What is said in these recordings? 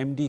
MD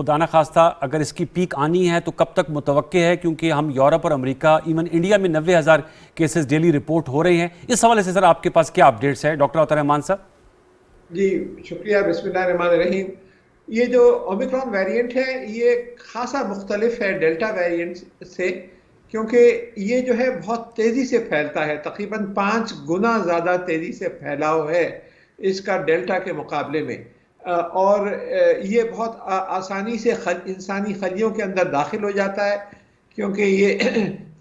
خدا نہ خواستہ اگر اس کی پیک آنی ہے تو کب تک متوقع ہے؟ کیونکہ ہم یورپ اور امریکہ ایون انڈیا میں 90,000 کیسز ڈیلی رپورٹ ہو رہے ہیں. اس حوالے سے سر آپ کے پاس کیا اپڈیٹس ہے ڈاکٹر عطا الرحمان صاحب؟ جی شکریہ. بسم اللہ الرحمن الرحیم. یہ جو اومیکرون ویریئنٹ ہے یہ خاصا مختلف ہے ڈیلٹا ویریئنٹ سے، کیونکہ یہ جو ہے بہت تیزی سے پھیلتا ہے، تقریباً 5 گنا زیادہ تیزی سے پھیلاؤ ہے اس کا ڈیلٹا کے مقابلے میں، اور یہ بہت آسانی سے انسانی خلیوں کے اندر داخل ہو جاتا ہے، کیونکہ یہ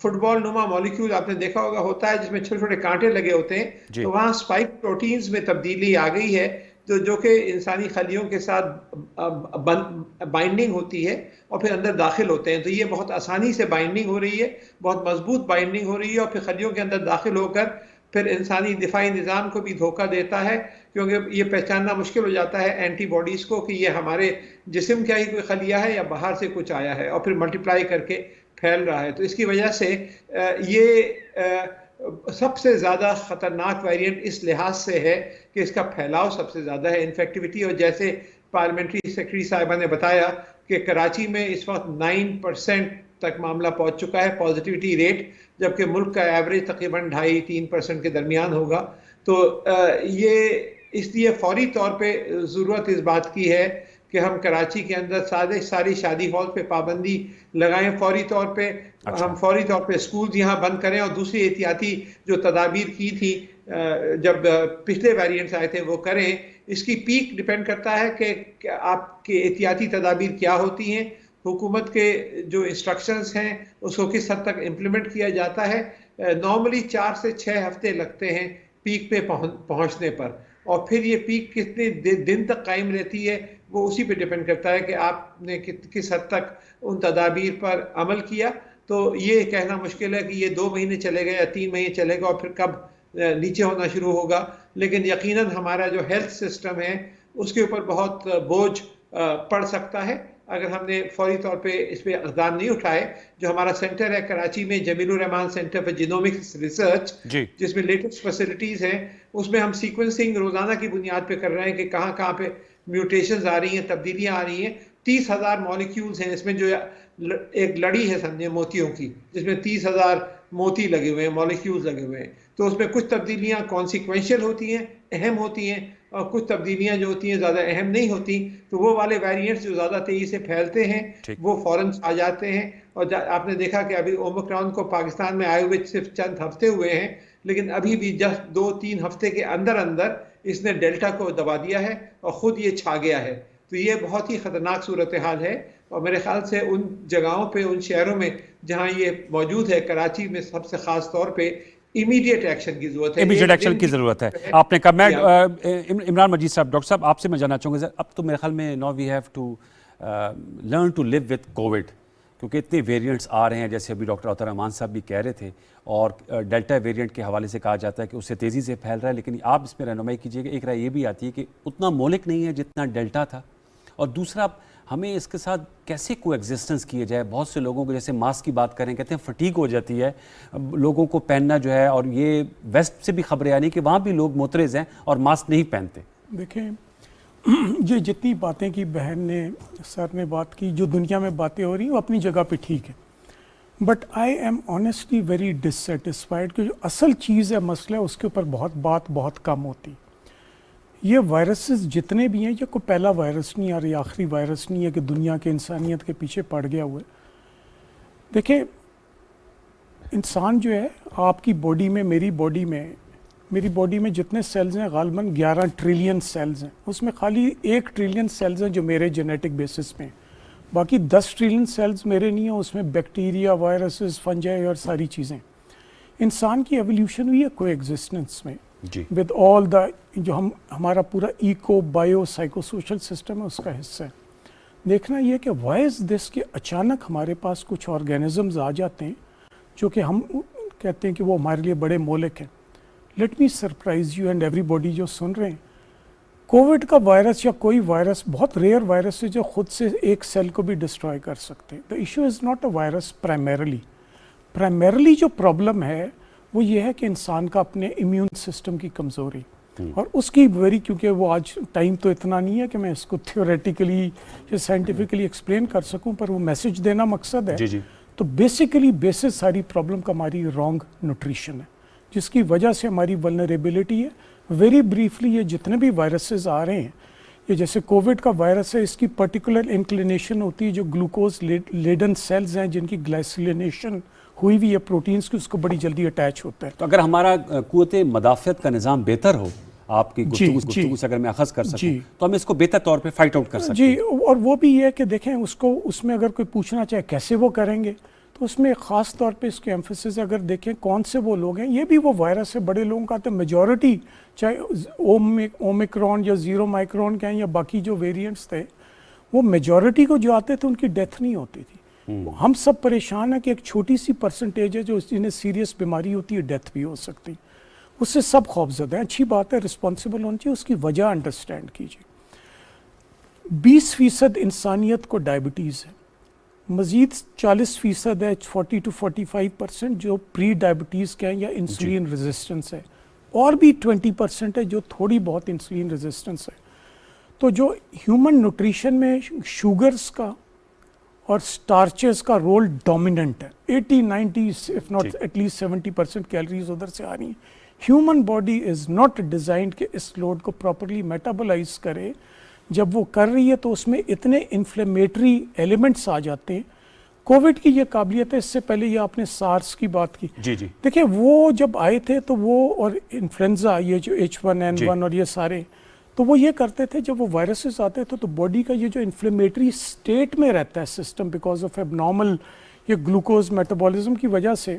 فٹ بال نما مالیکیول آپ نے دیکھا ہوگا ہوتا ہے جس میں چھوٹے چھوٹے کانٹے لگے ہوتے ہیں، تو وہاں اسپائک پروٹینز میں تبدیلی آ گئی ہے جو کہ انسانی خلیوں کے ساتھ بائنڈنگ ہوتی ہے اور پھر اندر داخل ہوتے ہیں. تو یہ بہت آسانی سے بائنڈنگ ہو رہی ہے، بہت مضبوط بائنڈنگ ہو رہی ہے، اور پھر خلیوں کے اندر داخل ہو کر پھر انسانی دفاعی نظام کو بھی دھوکہ دیتا ہے، کیونکہ یہ پہچاننا مشکل ہو جاتا ہے اینٹی باڈیز کو کہ یہ ہمارے جسم کا ہی کوئی خلیہ ہے یا باہر سے کچھ آیا ہے، اور پھر ملٹیپلائی کر کے پھیل رہا ہے. تو اس کی وجہ سے یہ سب سے زیادہ خطرناک ویریئنٹ اس لحاظ سے ہے کہ اس کا پھیلاؤ سب سے زیادہ ہے، انفیکٹیوٹی. اور جیسے پارلیمنٹری سیکرٹری صاحبہ نے بتایا کہ کراچی میں اس وقت 9% تک معاملہ پہنچ چکا ہے پازیٹیوٹی ریٹ، جبکہ ملک کا ایوریج تقریباً 2.5-3% کے درمیان ہوگا. تو یہ اس لیے فوری طور پہ ضرورت اس بات کی ہے کہ ہم کراچی کے اندر ساری شادی ہال پہ پابندی لگائیں فوری طور پہ. ہم فوری طور پہ اسکولز یہاں بند کریں، اور دوسری احتیاطی جو تدابیر کی تھی جب پچھلے ویریئنٹس آئے تھے وہ کریں. اس کی پیک ڈیپینڈ کرتا ہے کہ آپ کے احتیاطی تدابیر کیا ہوتی ہیں، حکومت کے جو انسٹرکشنز ہیں اس کو کس حد تک امپلیمنٹ کیا جاتا ہے. نارملی 4 سے 6 ہفتے لگتے ہیں پیک پہ پہنچنے پر، اور پھر یہ پیک کتنے دن تک قائم رہتی ہے وہ اسی پہ ڈیپینڈ کرتا ہے کہ آپ نے کس حد تک ان تدابیر پر عمل کیا. تو یہ کہنا مشکل ہے کہ یہ 2 مہینے چلے گئے یا 3 مہینے چلے گا اور پھر کب نیچے ہونا شروع ہوگا، لیکن یقیناً ہمارا جو ہیلتھ سسٹم ہے اس کے اوپر بہت بوجھ پڑ سکتا ہے اگر ہم نے فوری طور پہ اس پہ اقدام نہیں اٹھائے. جو ہمارا سینٹر ہے کراچی میں، جمیل الرحمان سینٹر فار جینومکس ریسرچ، جس میں لیٹسٹ فیسلٹیز ہیں، اس میں ہم سیکوینسنگ روزانہ کی بنیاد پہ کر رہے ہیں کہ کہاں کہاں پہ میوٹیشنز آ رہی ہیں، تبدیلیاں آ رہی ہیں. 30,000 مالیکیولز ہیں اس میں، جو ایک لڑی ہے سمجھے موتیوں کی، جس میں 30,000 موتی لگے ہوئے ہیں، مالیکیولز لگے ہوئے ہیں. تو اس میں کچھ تبدیلیاں کانسیکوینشل ہوتی ہیں، اہم ہوتی ہیں، اور کچھ تبدیلیاں جو ہوتی ہیں زیادہ اہم نہیں ہوتی. تو وہ والے ویریئنٹس جو زیادہ تیزی سے پھیلتے ہیں وہ فوراً آ جاتے ہیں. اور آپ نے دیکھا کہ ابھی اومیکرون کو پاکستان میں آئے ہوئے صرف چند ہفتے ہوئے ہیں، لیکن ابھی بھی جسٹ 2-3 ہفتے کے اندر اس نے ڈیلٹا کو دبا دیا ہے اور خود یہ چھا گیا ہے. تو یہ بہت ہی خطرناک صورتحال ہے، اور میرے خیال سے ان جگہوں پہ، ان شہروں میں جہاں یہ موجود ہے، کراچی میں سب سے خاص طور پہ امیڈیٹ ایکشن کی ضرورت ہے. امیڈیٹ ایکشن کی ضرورت ہے. آپ نے کہا، میں عمران مجید صاحب، ڈاکٹر صاحب آپ سے میں جاننا چاہوں گا، اب تو میرے خیال میں now we have to learn to live with Covid, کیونکہ اتنے ویریئنٹس آ رہے ہیں جیسے ابھی ڈاکٹر عطا الرحمان صاحب بھی کہہ رہے تھے، اور ڈیلٹا ویریئنٹ کے حوالے سے کہا جاتا ہے کہ اس سے تیزی سے پھیل رہا ہے. لیکن آپ اس میں رہنمائی کیجیے کہ ایک رائے یہ بھی آتی ہے کہ اتنا مہلک نہیں ہے جتنا ڈیلٹا تھا، اور دوسرا ہمیں اس کے ساتھ کیسے کو ایگزسٹنس کیا جائے. بہت سے لوگوں کو جیسے ماسک کی بات کریں، کہتے ہیں فٹیگ ہو جاتی ہے لوگوں کو پہننا جو ہے، اور یہ ویسٹ سے بھی خبریں آ رہی کہ وہاں بھی لوگ معترض ہیں اور ماسک نہیں پہنتے. دیکھیں، یہ جتنی باتیں کی بہن نے، سر نے بات کی، جو دنیا میں باتیں ہو رہی ہیں وہ اپنی جگہ پہ ٹھیک ہے، but I am honestly very dissatisfied کہ جو اصل چیز ہے، مسئلہ ہے، اس کے اوپر بہت کم ہوتی. یہ وائرسز جتنے بھی ہیں، یہ کوئی پہلا وائرس نہیں اور یہ آخری وائرس نہیں ہے کہ دنیا کے انسانیت کے پیچھے پڑ گیا ہوا ہے. دیکھیں، انسان جو ہے، آپ کی باڈی میں، میری باڈی میں جتنے سیلز ہیں غالباً 11 ٹریلین سیلز ہیں. اس میں خالی 1 ٹریلین سیلز ہیں جو میرے جینیٹک بیسس پہ ہیں، باقی 10 ٹریلین سیلز میرے نہیں ہیں. اس میں بیکٹیریا، وائرسز، فنجائی اور ساری چیزیں. انسان کی ایولیوشن ہوئی ہے کو ایگزسٹنس میں ود آل دا، جو ہمارا پورا eco bio psycho social system ہے اس کا حصہ ہے. دیکھنا یہ کہ وائی از دس کہ اچانک ہمارے پاس کچھ آرگینزمز آ جاتے ہیں جو کہ ہم کہتے ہیں کہ وہ ہمارے لیے بڑے مہلک ہیں. Let me surprise you and every body جو سن رہے ہیں، کووڈ کا وائرس یا کوئی وائرس بہت ریئر وائرس ہے جو خود سے ایک سیل کو بھی ڈسٹروائے کر سکتے ہیں. The issue is not a virus primarily جو پرابلم ہے وہ یہ ہے کہ انسان کا اپنے امیون سسٹم کی کمزوری. اور اس کی ویری کیونکہ وہ آج ٹائم تو اتنا نہیں ہے کہ میں اس کو تھیوریٹیکلی یا سائنٹیفکلی ایکسپلین کر سکوں، پر وہ میسج دینا مقصد ہے. جی جی تو بیسیکلی بیسس ساری پرابلم کا ہماری رانگ نیوٹریشن ہے، جس کی وجہ سے ہماری ولنریبلٹی ہے. ویری بریفلی یہ جتنے بھی وائرسز آ رہے ہیں، یہ جیسے کووڈ کا وائرس ہے، اس کی پرٹیکولر انکلینیشن ہوتی ہے جو گلوکوز لیڈن سیلز ہیں جن کی گلائسیلینیشن ہوئی ہوئی ہے پروٹینز کی، اس کو بڑی جلدی اٹیچ ہوتا ہے. تو اگر ہمارا قوت مدافعت کا نظام بہتر ہو، آپ کی گفتگو سے اگر میں اخذ کر سکوں تو ہم اس کو بہتر طور پہ فائٹ آؤٹ کر سکتے ہیں. جی، اور وہ بھی یہ ہے کہ دیکھیں اس میں اگر کوئی پوچھنا چاہے کیسے وہ کریں گے، تو اس میں خاص طور پہ اس کے ایمفیسس اگر دیکھیں کون سے وہ لوگ ہیں، یہ بھی وہ وائرس ہے بڑے لوگوں کا، تو میجورٹی چاہے اومیکرون یا 0 مائکرون کے ہیں یا باقی جو ویریئنٹس تھے، وہ میجورٹی کو جو آتے تھے ان کی ڈیتھ نہیں ہوتی تھی. ہم سب پریشان ہیں کہ ایک چھوٹی سی پرسنٹیج ہے جو جنہیں سیریس بیماری ہوتی ہے، ڈیتھ بھی ہو سکتی، اس سے سب خوفزدہ ہیں. اچھی بات ہے، رسپانسبل ہونی چاہیے، اس کی وجہ انڈرسٹینڈ کیجیے. 20% انسانیت کو ڈائبٹیز ہے، مزید 40% ہے 40 to 45% جو پری ڈائبٹیز کے ہیں یا انسولین ریزسٹنس ہے، اور بھی 20% ہے جو تھوڑی بہت انسولین ریزسٹنس ہے. تو جو ہیومن نیوٹریشن میں شوگرز کا اور سٹارچز کا رول ڈومیننٹ ہے، 80-90 if not at least 70% calories ادھر سے آ رہی ہیں. Human body is not designed کہ اس لوڈ کو پراپرلی میٹابولائز کرے. جب وہ کر رہی ہے تو اس میں اتنے انفلیمیٹری ایلیمنٹس آ جاتے ہیں. کووڈ کی یہ قابلیت ہے، اس سے پہلے یہ آپ نے سارس کی بات کی. جی جی دیکھیں وہ جب آئے تھے تو وہ، اور انفلوئنزا یہ جو H1N1 اور یہ سارے، تو وہ یہ کرتے تھے جب وہ وائرسز آتے تھے تو باڈی کا یہ جو انفلیمیٹری سٹیٹ میں رہتا ہے سسٹم بیکاز آف ایب نارمل یہ گلوکوز میٹابولزم کی وجہ سے،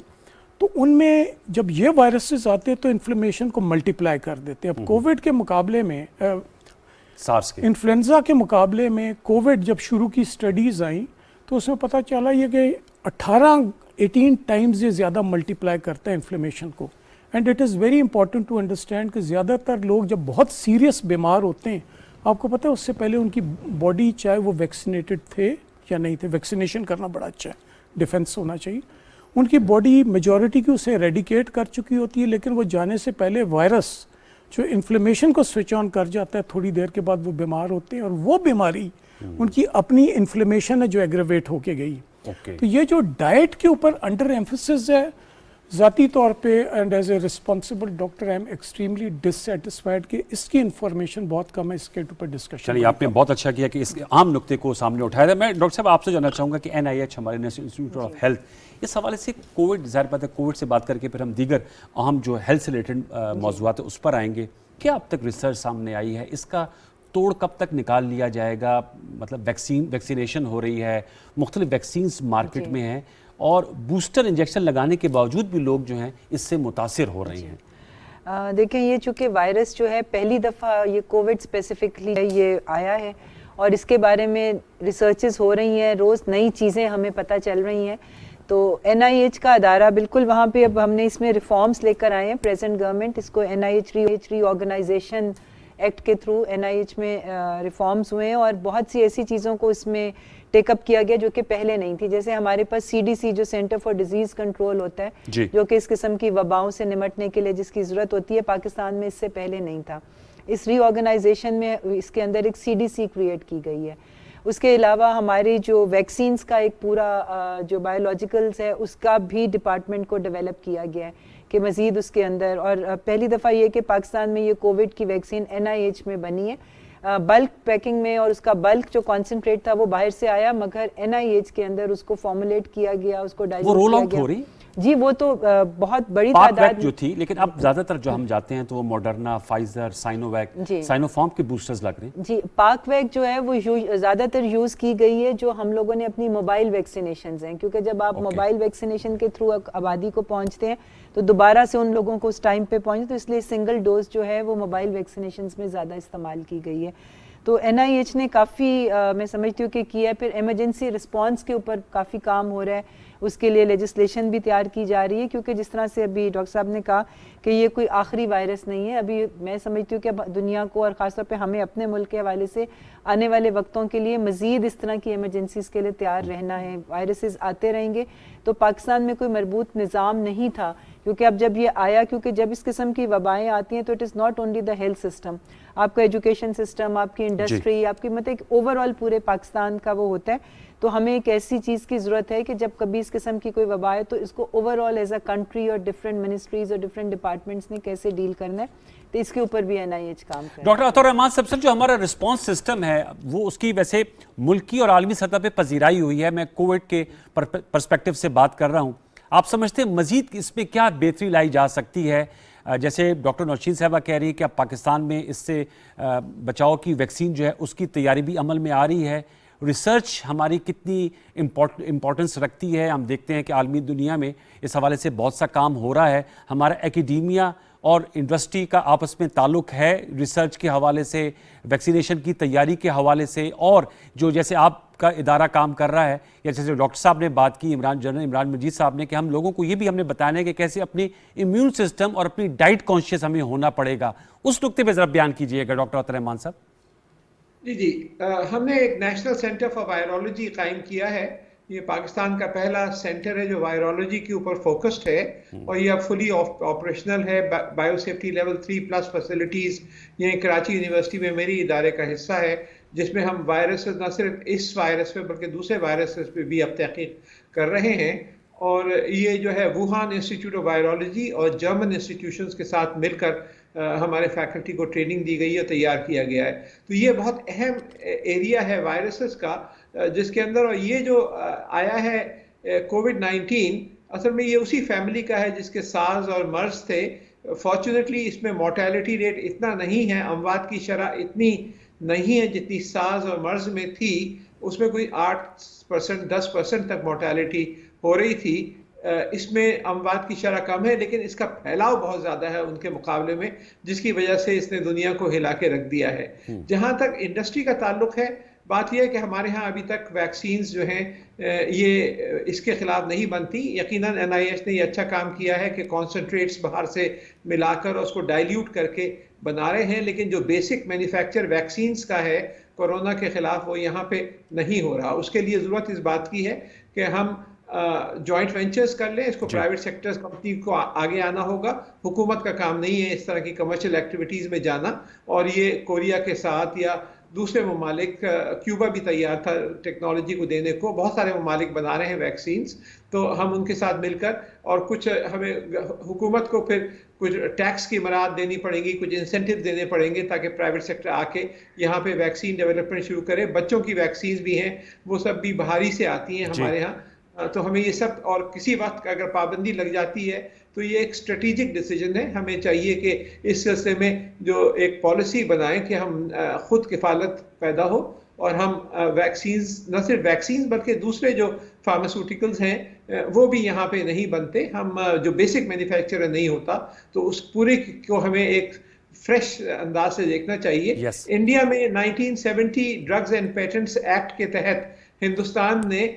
تو ان میں جب یہ وائرسز آتے تو انفلیمیشن کو ملٹیپلائی کر دیتے. اب کووڈ کے مقابلے میں سارس کے انفلوئنزا کے مقابلے میں کووڈ جب شروع کی سٹڈیز آئیں تو اس میں پتہ چلا یہ کہ 18 ٹائمز یہ زیادہ ملٹیپلائی کرتا ہے انفلیمیشن کو. And it is very important to understand کہ زیادہ تر لوگ جب بہت سیریس بیمار ہوتے ہیں، آپ کو پتہ ہے اس سے پہلے ان کی باڈی چاہے وہ ویکسینیٹڈ تھے یا نہیں تھے، ویکسینیشن کرنا بڑا اچھا ہے، ڈیفنس ہونا چاہیے، ان کی باڈی میجورٹی کی اسے ریڈیکیٹ کر چکی ہوتی ہے، لیکن وہ جانے سے پہلے وائرس جو انفلیمیشن کو سوئچ آن کر جاتا ہے، تھوڑی دیر کے بعد وہ بیمار ہوتے ہیں، اور وہ بیماری ان کی اپنی انفلیمیشن ہے جو ایگریویٹ ہو کے گئی. تو یہ جو ڈائٹ کے اوپر انڈر ایمفسس ہے، ذاتی طور پہ and as a responsible doctor I am extremely dissatisfied کہ اس کی انفارمیشن بہت کم ہے، اس کے اوپر ڈسکشن. چلیے، آپ نے بہت اچھا کیا کہ اس عام نقطے کو سامنے اٹھایا تھا. میں ڈاکٹر صاحب آپ سے جاننا چاہوں گا کہ NIH ہمارے نیشنل انسٹیٹیوٹ آف ہیلتھ اس حوالے سے کووڈ، ظاہر بات ہے کووڈ سے بات کر کے پھر ہم دیگر اہم جو ہیلتھ سے ریلیٹڈ موضوعات ہیں اس پر آئیں گے. کیا اب تک ریسرچ سامنے آئی ہے؟ اس کا توڑ کب تک نکال لیا جائے گا؟ مطلب ویکسینیشن ہو رہی ہے، مختلف ویکسینز مارکیٹ میں ہیں، اور بوسٹر انجیکشن لگانے کے باوجود بھی لوگ جو ہیں اس سے متاثر ہو رہے ہیں. دیکھیں، یہ چونکہ وائرس جو ہے پہلی دفعہ یہ کووڈ اسپیسیفکلی یہ آیا ہے، اور اس کے بارے میں ریسرچز ہو رہی ہیں، روز نئی چیزیں ہمیں پتہ چل رہی ہیں. تو NIH کا ادارہ بالکل وہاں پہ اب ہم نے اس میں ریفارمز لے کر آئے ہیں. پریزنٹ گورنمنٹ اس کو NIH ری آرگنائزیشن ایکٹ کے تھرو NIH میں ریفارمز ہوئے ہیں، اور بہت سی ایسی چیزوں کو اس میں ٹیک اپ کیا گیا جو کہ پہلے نہیں تھی. جیسے ہمارے پاس CDC جو سینٹر فار ڈیزیز کنٹرول ہوتا ہے، جو کہ اس قسم کی وباؤں سے نمٹنے کے لیے جس کی ضرورت ہوتی ہے، پاکستان میں اس سے پہلے نہیں تھا. اس ری آرگنائزیشن میں اس کے اندر ایک CDC کریٹ کی گئی ہے. اس کے علاوہ ہماری جو ویکسینز کا ایک پورا جو بایولوجیکلز ہے اس کا بھی ڈپارٹمنٹ کو ڈیولپ کیا گیا ہے کہ مزید اس کے اندر، اور پہلی دفعہ یہ کہ پاکستان میں یہ کووڈ کی ویکسین NIH میں بنی ہے بلک پیکنگ میں، اور اس کا بلک جو کانسنٹریٹ تھا وہ باہر سے آیا، مگر NIH کے اندر اس کو فارمولیٹ کیا گیا، اس کو ڈائلوٹ کیا گیا. وہ رول آؤٹ ہو رہی؟ جی، وہ تو بہت بڑی تعداد تعداد جو تھی، لیکن اب زیادہ تر جو ہم جاتے ہیں تو وہ ماڈرنا، فائزر، سائنوویک، سائنوفارم کے بوسٹرز لگ رہے ہیں. جی، پاک ویک جو ہے وہ زیادہ تر یوز کی گئی ہے جو ہم لوگوں نے اپنی موبائل ویکسینیشنز ہیں، کیونکہ جب آپ موبائل ویکسینیشن کے تھرو آبادی کو پہنچتے ہیں تو دوبارہ سے ان لوگوں کو اس ٹائم پہ پہنچے، تو اس لیے سنگل ڈوز جو ہے وہ موبائل ویکسینیشنز میں زیادہ استعمال کی گئی ہے. تو NIH نے کافی میں سمجھتی ہوں کہ کیا ہے. پھر ایمرجنسی رسپانس کے اوپر کافی کام ہو رہا ہے، اس کے لیے لیجسلیشن بھی تیار کی جا رہی ہے، کیونکہ جس طرح سے ابھی ڈاکٹر صاحب نے کہا کہ یہ کوئی آخری وائرس نہیں ہے. ابھی میں سمجھتی ہوں کہ دنیا کو اور خاص طور پہ ہمیں اپنے ملک کے حوالے سے آنے والے وقتوں کے لیے مزید اس طرح کی ایمرجنسیز کے لیے تیار رہنا ہے. وائرسز آتے رہیں گے، تو پاکستان میں کوئی مربوط نظام نہیں تھا، کیونکہ اب جب یہ آیا، کیونکہ جب اس قسم کی وبائیں آتی ہیں تو it is not only the health system, آپ کا ایجوکیشن سسٹم، آپ کی انڈسٹری، آپ کی مطلب اوور آل پورے پاکستان کا وہ ہوتا ہے. تو ہمیں ایک ایسی چیز کی ضرورت ہے کہ جب کبھی اس قسم کی کوئی وبا ہے تو اس کو over all as a country اور ڈفرینٹ منسٹریز اور ڈفرینٹ ڈپارٹمنٹس نے کیسے ڈیل کرنا ہے، تو اس کے اوپر بھی NIH کام کرے. ڈاکٹر عطا الرحمان صاحب، سر جو ہمارا رسپانس سسٹم ہے وہ اس کی ویسے ملکی اور عالمی سطح پہ پذیرائی ہوئی ہے. میں کووڈ کے پرسپیکٹو سے بات کر رہا ہوں. آپ سمجھتے ہیں مزید اس میں کیا بہتری لائی جا سکتی ہے؟ جیسے ڈاکٹر نوشین صاحبہ کہہ رہی ہے کہ اب پاکستان میں اس سے بچاؤ کی ویکسین جو ہے اس کی تیاری بھی عمل میں آ رہی ہے. ریسرچ ہماری کتنی امپورٹنس رکھتی ہے؟ ہم دیکھتے ہیں کہ عالمی دنیا میں اس حوالے سے بہت سا کام ہو رہا ہے. ہمارا ایکیڈیمیا اور انڈسٹری کا آپس میں تعلق ہے ریسرچ کے حوالے سے، ویکسینیشن کی تیاری کے حوالے سے، اور جو جیسے آپ کا ادارہ کام کر رہا ہے یا جیسے ڈاکٹر صاحب نے بات کی، جنرل عمران مجید صاحب نے، کہ ہم لوگوں کو یہ بھی ہم نے بتانا ہے کہ کیسے اپنی امیون سسٹم اور اپنی ڈائٹ کانشیس ہمیں ہونا پڑے گا. اس نقطے پہ ذرا بیان کیجئے گا ڈاکٹر عطا الرحمان صاحب. جی ہم نے ایک نیشنل سینٹر فار وائرولوجی قائم کیا ہے. یہ پاکستان کا پہلا سینٹر ہے جو وائرولوجی کے اوپر فوکسڈ ہے، اور یہ اب فلی آپریشنل ہے. بایو سیفٹی لیول 3+ فیسلٹیز یہ کراچی یونیورسٹی میں میری ادارے کا حصہ ہے، جس میں ہم وائرس نہ صرف اس وائرس پہ بلکہ دوسرے وائرسز پہ بھی اب تحقیق کر رہے ہیں. اور یہ جو ہے ووہان انسٹیٹیوٹ آف وائرولوجی اور جرمن انسٹیٹیوشنز کے ساتھ مل کر ہمارے فیکلٹی کو ٹریننگ دی گئی ہے، تیار کیا گیا ہے. تو یہ بہت اہم ایریا ہے وائرسز کا، جس کے اندر، اور یہ جو آیا ہے کووڈ-19 اصل میں یہ اسی فیملی کا ہے جس کے سارز اور مرض تھے. فارچونیٹلی اس میں مورٹیلٹی ریٹ اتنا نہیں ہے، اموات کی شرح اتنی نہیں ہے جتنی سارز اور مرض میں تھی. اس میں کوئی 8% 10% تک مورٹیلٹی ہو رہی تھی. اس میں اموات کی شرح کم ہے، لیکن اس کا پھیلاؤ بہت زیادہ ہے ان کے مقابلے میں، جس کی وجہ سے اس نے دنیا کو ہلا کے رکھ دیا ہے. جہاں تک انڈسٹری کا تعلق ہے، بات یہ ہے کہ ہمارے ہاں ابھی تک ویکسینز جو ہیں یہ اس کے خلاف نہیں بنتی. یقیناً NIH نے یہ اچھا کام کیا ہے کہ کانسنٹریٹس باہر سے ملا کر اور اس کو ڈائلیوٹ کر کے بنا رہے ہیں، لیکن جو بیسک مینوفیکچر ویکسینز کا ہے کورونا کے خلاف وہ یہاں پہ نہیں ہو رہا. اس کے لیے ضرورت اس بات کی ہے کہ ہم جوائنٹ وینچرز کر لیں. اس کو پرائیویٹ سیکٹر کمپنی کو آگے آنا ہوگا. حکومت کا کام نہیں ہے اس طرح کی کمرشل ایکٹیویٹیز میں جانا. اور یہ کوریا کے ساتھ یا دوسرے ممالک، کیوبا بھی تیار تھا ٹیکنالوجی کو دینے کو، بہت سارے ممالک بنا رہے ہیں ویکسینز. تو ہم ان کے ساتھ مل کر، اور کچھ ہمیں حکومت کو پھر کچھ ٹیکس کی مراعات دینی پڑیں گی، کچھ انسینٹیو دینے پڑیں گے تاکہ پرائیویٹ سیکٹر آ کے یہاں پہ ویکسین ڈیولپمنٹ شروع کرے. بچوں کی ویکسینز بھی ہیں، وہ سب بھی باہری سے آتی ہیں ہمارے ہاں. تو ہمیں یہ سب، اور کسی وقت اگر پابندی لگ جاتی ہے تو یہ ایک اسٹریٹجک ڈیسیجن ہے. ہمیں چاہیے کہ اس سلسلے میں جو ایک پالیسی بنائیں کہ ہم خود کفالت پیدا ہو، اور ہم ویکسینز، نہ صرف ویکسینز بلکہ دوسرے جو فارماسیوٹیکلز ہیں وہ بھی یہاں پہ نہیں بنتے. ہم جو بیسک مینوفیکچر نہیں ہوتا، تو اس پورے کو ہمیں ایک فریش انداز سے دیکھنا چاہیے. انڈیا میں 1970 ڈرگز اینڈ پیٹنٹس ایکٹ کے تحت ہندوستان نے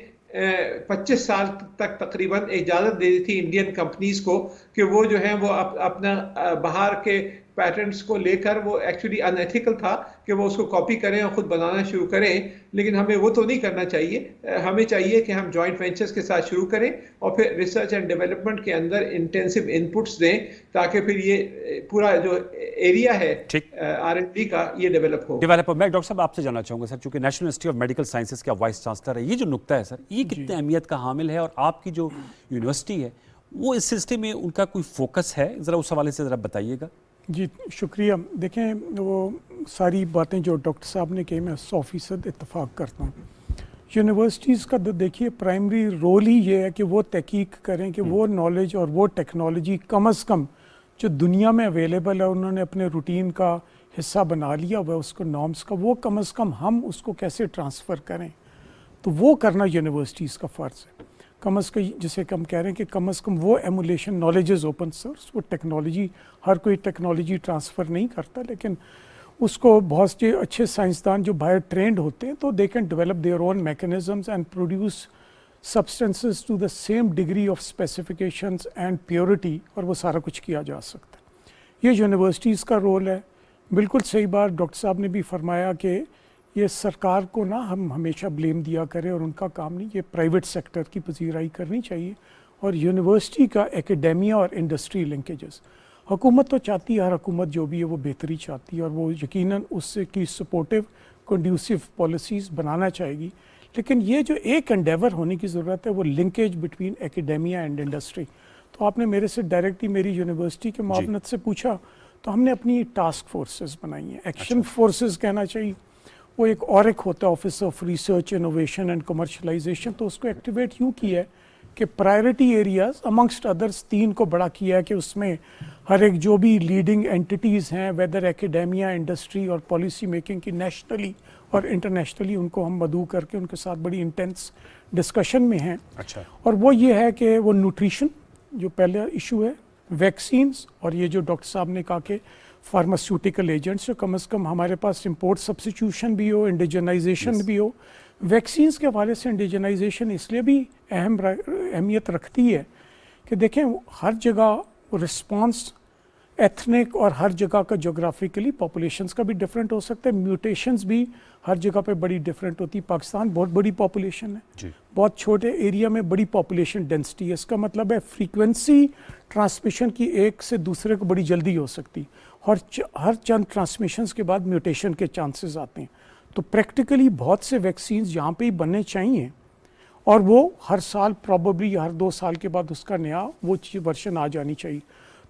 25 سال تک تقریباً اجازت دے دی تھی انڈین کمپنیز کو کہ وہ جو ہیں وہ اپنا باہر کے پیٹنٹس کو لے کر، وہ ایکچولی ان ایتھیکل تھا کہ وہ اس کو کاپی کریں اور خود بنانا شروع کریں. لیکن ہمیں وہ تو نہیں کرنا چاہیے. ہمیں چاہیے کہ ہم جوائنٹ وینچرز کے ساتھ شروع کریں اور پھر ریسرچ اینڈ ڈیولپمنٹ کے اندر انٹینسو انپٹس دیں، تاکہ پھر یہ پورا جو ایریا ہے R&D کا یہ ڈیولپ ہو. میں ڈاکٹر صاحب آپ سے جاننا چاہوں گا سر، چونکہ نیشنل انسٹی آف میڈیکل سائنسز کا وائس چانسلر ہے، یہ جو نقطہ ہے سر، یہ کتنے اہمیت کا حامل ہے، اور آپ کی جو یونیورسٹی ہے وہ اس سلسلے میں ان کا کوئی فوکس ہے؟ ذرا اس حوالے سے ذرا بتائیے گا. جی شکریہ. دیکھیں وہ ساری باتیں جو ڈاکٹر صاحب نے کہی میں 100% اتفاق کرتا ہوں. یونیورسٹیز کا دیکھیے پرائمری رول ہی یہ ہے کہ وہ تحقیق کریں کہ وہ نالج اور وہ ٹیکنالوجی کم از کم جو دنیا میں اویلیبل ہے، انہوں نے اپنے روٹین کا حصہ بنا لیا ہوا ہے اس کو، نارمس کا، وہ کم از کم ہم اس کو کیسے ٹرانسفر کریں. تو وہ کرنا یونیورسٹیز کا فرض ہے. کم از کم جسے ہم کہہ رہے ہیں کہ کم از کم وہ emulation, knowledge is open source. وہ ٹیکنالوجی، ہر کوئی ٹیکنالوجی ٹرانسفر نہیں کرتا، لیکن اس کو بہت سے اچھے سائنسدان جو باہر ٹرینڈ ہوتے ہیں تو they can develop their own mechanisms and produce substances to the same degree of specifications and purity, اور وہ سارا کچھ کیا جا سکتا ہے. یہ یونیورسٹیز کا رول ہے. بالکل صحیح بات ڈاکٹر صاحب نے بھی فرمایا کہ یہ سرکار کو نا ہم ہمیشہ بلیم دیا کریں اور ان کا کام نہیں, یہ پرائیویٹ سیکٹر کی پذیرائی کرنی چاہیے, اور یونیورسٹی کا ایکیڈیمیا اور انڈسٹری لنکیجز. حکومت تو چاہتی ہے, ہر حکومت جو بھی ہے وہ بہتری چاہتی ہے اور وہ یقیناً اس سے کی سپورٹیو کنڈیوسیو پالیسیز بنانا چاہے گی, لیکن یہ جو ایک انڈیور ہونے کی ضرورت ہے وہ لنکیج بٹوین ایکیڈیمیا اینڈ انڈسٹری. تو آپ نے میرے سے ڈائریکٹلی میری یونیورسٹی کے معاونت سے پوچھا, تو ہم نے اپنی ٹاسک فورسز بنائی ہیں, ایکشن فورسز کہنا چاہیے. وہ ایک اور ایک ہوتا ہے office of research innovation and commercialisation, تو اس کو ایکٹیویٹ یوں کیا ہے کہ پرائرٹی ایریاز امنگسٹ ادرس 3 کو بڑا کیا ہے کہ اس میں ہر ایک جو بھی لیڈنگ اینٹیز ہیں ویدر ایکیڈیمیا, انڈسٹری اور پالیسی میکنگ کی نیشنلی اور انٹرنیشنلی, ان کو ہم مدعو کر کے ان کے ساتھ بڑی انٹینس ڈسکشن میں ہیں. اور وہ یہ ہے کہ وہ نیوٹریشن جو پہلا ایشو ہے, ویکسینز, اور یہ جو ڈاکٹر صاحب نے کہا کہ فارماسیوٹیکل ایجنٹس, جو کم از کم ہمارے پاس امپورٹ سبسٹیوشن بھی ہو, انڈیجنائزیشن بھی ہو. ویکسینز کے حوالے سے انڈیجنائزیشن اس لیے بھی اہمیت رکھتی ہے کہ دیکھیں ہر جگہ رسپانس ایتھنک اور ہر جگہ کا جغرافیکلی پاپولیشنز کا بھی ڈفرینٹ ہو سکتا ہے, میوٹیشنز بھی ہر جگہ پہ بڑی ڈفرینٹ ہوتی. پاکستان بہت بڑی پاپولیشن ہے, بہت چھوٹے ایریا میں بڑی پاپولیشن ڈینسٹی ہے. اس کا مطلب ہے فریکوینسی ٹرانسمیشن کی ایک سے دوسرے کو بڑی جلدی ہو سکتی, اور ہر چند ٹرانسمیشنز کے بعد میوٹیشن کے چانسز آتے ہیں. تو پریکٹیکلی بہت سے ویکسینز یہاں پہ ہی بننے چاہیے, اور وہ ہر سال پروبیبلی ہر 2 سال کے بعد اس کا نیا وہ ورشن آ جانی چاہیے.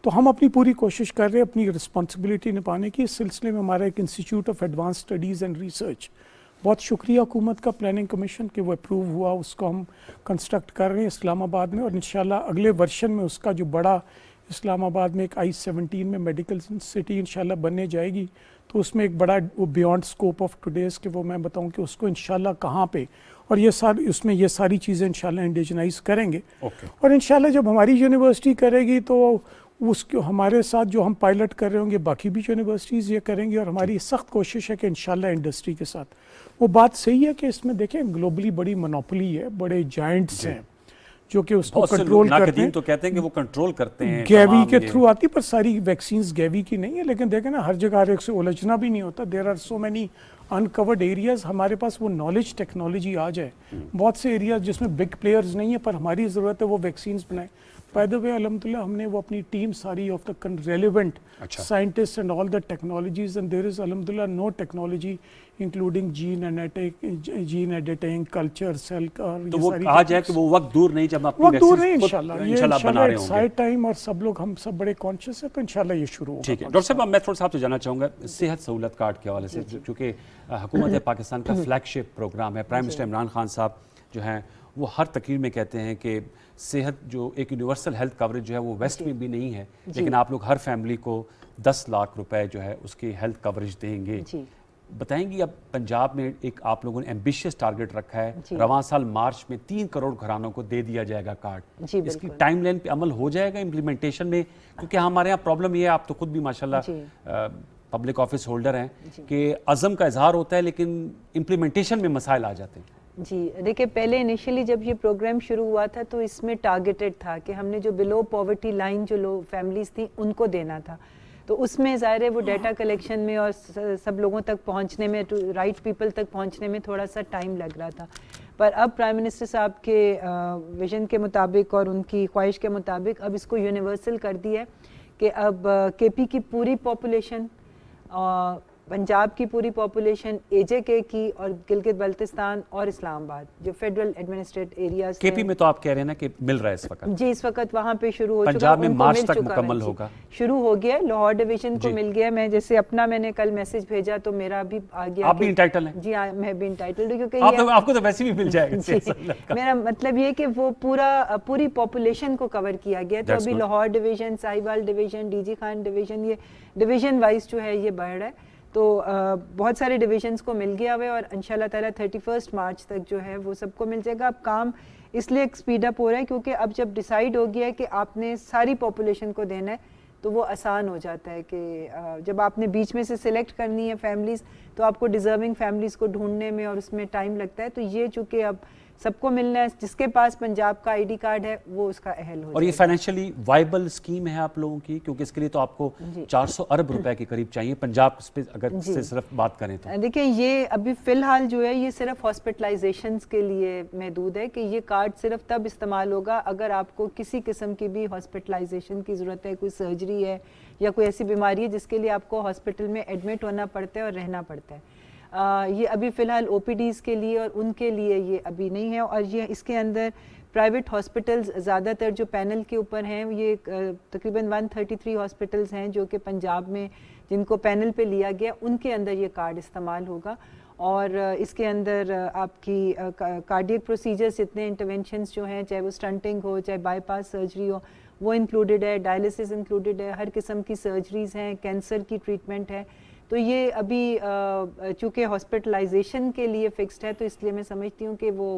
تو ہم اپنی پوری کوشش کر رہے ہیں اپنی رسپانسبلٹی نبھانے کی. اس سلسلے میں ہمارا ایک institute of advance studies and research, بہت شکریہ حکومت کا, پلاننگ کمیشن کہ وہ اپروو ہوا, اس کو ہم کنسٹرکٹ کر رہے ہیں اسلام آباد میں, اور انشاءاللہ اگلے ورشن میں اس کا جو بڑا اسلام آباد میں ایک I-17 میں میڈیکل سٹی انشاءاللہ بننے جائے گی, تو اس میں ایک بڑا وہ بیونڈ اسکوپ آف ٹوڈیز کہ وہ میں بتاؤں کہ اس کو انشاءاللہ کہاں پہ, اور یہ اس میں یہ ساری چیزیں انشاءاللہ انڈیجنائز کریں گے. اور انشاءاللہ جب ہماری یونیورسٹی کرے گی تو اس کو ہمارے ساتھ جو ہم پائلٹ کر رہے ہوں گے باقی بھی یونیورسٹیز یہ کریں گی, اور ہماری سخت کوشش ہے کہ انشاءاللہ انڈسٹری کے ساتھ. وہ بات صحیح ہے کہ اس میں دیکھیں گلوبلی بڑی مونوپولی ہے, بڑے جائنٹس ہیں جو کہ اس کو کنٹرول کرتے ہیں. تو کہتے ہیں کہ وہ کنٹرول کرتے ہیں, گیوی کے تھرو آتی, پر ساری ویکسینز گیوی کی نہیں ہے. لیکن دیکھیں نا ہر جگہ ہر ایک سے الجھنا بھی نہیں ہوتا. There are so many uncovered areas. ہمارے پاس وہ نالج ٹیکنالوجی آ جائے, بہت سے ایریاز جس میں بگ پلیئرز نہیں ہیں, پر ہماری ضرورت ہے وہ ویکسینز بنائیں. بائی دا وے الحمدللہ ہم نے وہ اپنی ٹیم ساری of the relevant scientist and all the technologies, and there is الحمدللہ now technology including gene editing, culture cell. تو وہ آ جائے کہ وہ وقت دور نہیں جب اپنی ویکسین انشاءاللہ بنا رہے ہوں گے. ٹائم اور سب لوگ ہم سب بڑے کانشیس ہیں, تو انشاءاللہ یہ شروع ہوگا. ٹھیک ہے ڈاکٹر صاحب, میں تھوڑا صاحب سے جاننا چاہوں گا صحت سہولت کارڈ کے حوالے سے, چونکہ حکومت پاکستان کا فلیگ شپ پروگرام ہے. پرائم منسٹر عمران خان صاحب جو ہیں وہ ہر تقریر میں کہتے ہیں کہ صحت جو ایک یونیورسل ہیلتھ کوریج جو ہے وہ ویسٹ میں بھی نہیں ہے, لیکن آپ لوگ ہر فیملی کو 10 لاکھ روپے جو ہے اس کی ہیلتھ کوریج دیں گے. بتائیں گی اب پنجاب میں ایک آپ لوگوں نے ایمبیشیس ٹارگٹ رکھا ہے, رواں سال مارچ میں 3 کروڑ گھرانوں کو دے دیا جائے گا کارڈ. اس کی ٹائم لائن پہ عمل ہو جائے گا امپلیمنٹیشن میں؟ کیونکہ ہمارے یہاں پرابلم یہ ہے, آپ تو خود بھی ماشاءاللہ پبلک آفس ہولڈر ہیں, کہ عزم کا اظہار ہوتا ہے لیکن امپلیمنٹیشن میں مسائل آ جاتے ہیں. جی دیکھیں, پہلے انیشلی جب یہ پروگرام شروع ہوا تھا تو اس میں ٹارگیٹڈ تھا کہ ہم نے جو بلو پاورٹی لائن جو لو فیملیز تھیں ان کو دینا تھا. تو اس میں ظاہر ہے وہ ڈیٹا کلیکشن میں اور سب لوگوں تک پہنچنے میں, رائٹ پیپل تک پہنچنے میں تھوڑا سا ٹائم لگ رہا تھا. پر اب پرائم منسٹر صاحب کے ویژن کے مطابق اور ان کی خواہش کے مطابق اب اس کو یونیورسل کر دیا ہے کہ اب کے پی کی پوری پاپولیشن, پنجاب کی پوری پاپولیشن, اے جے کے کی, اور گلگت بلتستان اور اسلام آباد جو فیڈرل ایڈمنسٹریٹ ایریاز کے پی میں تو آپ کہہ رہے ہیں نا کہ مل رہا ہے اس وقت. جی اس وقت وہاں پہ شروع ہو چکا, پنجاب میں مارچ تک مکمل ہوگا, شروع ہو گیا. لاہور ڈویژن کو مل گیا. میں جیسے اپنا میں نے کل میسج بھیجا تو میرا بھی آ گیا. آپ بھی انٹائٹل ہیں؟ جی میں بھی انٹائٹلڈ ہوں, کیونکہ آپ کو تو ویسے بھی مل جائے گا. میرا مطلب یہ کہ وہ پوری پاپولیشن کو کور کیا گیا. تو ابھی Lahore division, Sahiwal division, D G Khan division, یہ ڈویژن وائز جو ہے یہ بڑھ رہا ہے. تو بہت سارے ڈویژنس کو مل گیا ہوا ہے, اور انشاءاللہ تعالیٰ 31 مارچ تک جو ہے وہ سب کو مل جائے گا. اب کام اس لیے اسپیڈ اپ ہو رہا ہے کیونکہ اب جب ڈیسائیڈ ہو گیا ہے کہ آپ نے ساری پاپولیشن کو دینا ہے تو وہ آسان ہو جاتا ہے کہ جب آپ نے بیچ میں سے سلیکٹ کرنی ہے فیملیز تو آپ کو ڈیزرونگ فیملیز کو ڈھونڈنے میں اور اس میں ٹائم لگتا ہے. تو یہ چونکہ اب سب کو ملنا ہے. جس کے پاس پنجاب کا آئی ڈی کارڈ ہے وہ اس کا اہل ہو اور یہ جائے. فائنینشلی وائبل اسکیم ہے آپ لوگوں کی؟ کیونکہ اس کے لیے تو آپ کو 400 ارب روپے کے قریب چاہیے پنجاب پہ اگر سے صرف بات کریں تو. دیکھیں یہ ابھی فی الحال جو ہے یہ صرف ہاسپٹلائزیشنز کے لیے محدود ہے کہ یہ کارڈ صرف تب استعمال ہوگا اگر آپ کو کسی قسم کی بھی ہاسپٹلائزیشن کی ضرورت ہے, کوئی سرجری ہے یا کوئی ایسی بیماری ہے جس کے لیے آپ کو ہاسپٹل میں ایڈمٹ ہونا پڑتا ہے اور رہنا پڑتا ہے. یہ ابھی فی الحال او پی ڈیز کے لیے اور ان کے لیے یہ ابھی نہیں ہے. اور یہ اس کے اندر پرائیویٹ ہاسپٹلز زیادہ تر جو پینل کے اوپر ہیں, یہ تقریباً 133 ہاسپٹلز ہیں جو کہ پنجاب میں جن کو پینل پہ لیا گیا, ان کے اندر یہ کارڈ استعمال ہوگا. اور اس کے اندر آپ کی کارڈیک پروسیجرز اتنے انٹرونشنز جو ہیں, چاہے وہ سٹنٹنگ ہو, چاہے بائی پاس سرجری ہو, وہ انکلوڈڈ ہے, ڈائلسس انکلوڈڈ ہے, ہر قسم کی سرجریز ہیں, کینسر کی ٹریٹمنٹ ہے. تو یہ ابھی چونکہ ہاسپٹلائزیشن کے لیے فکسڈ ہے تو اس لیے میں سمجھتی ہوں کہ وہ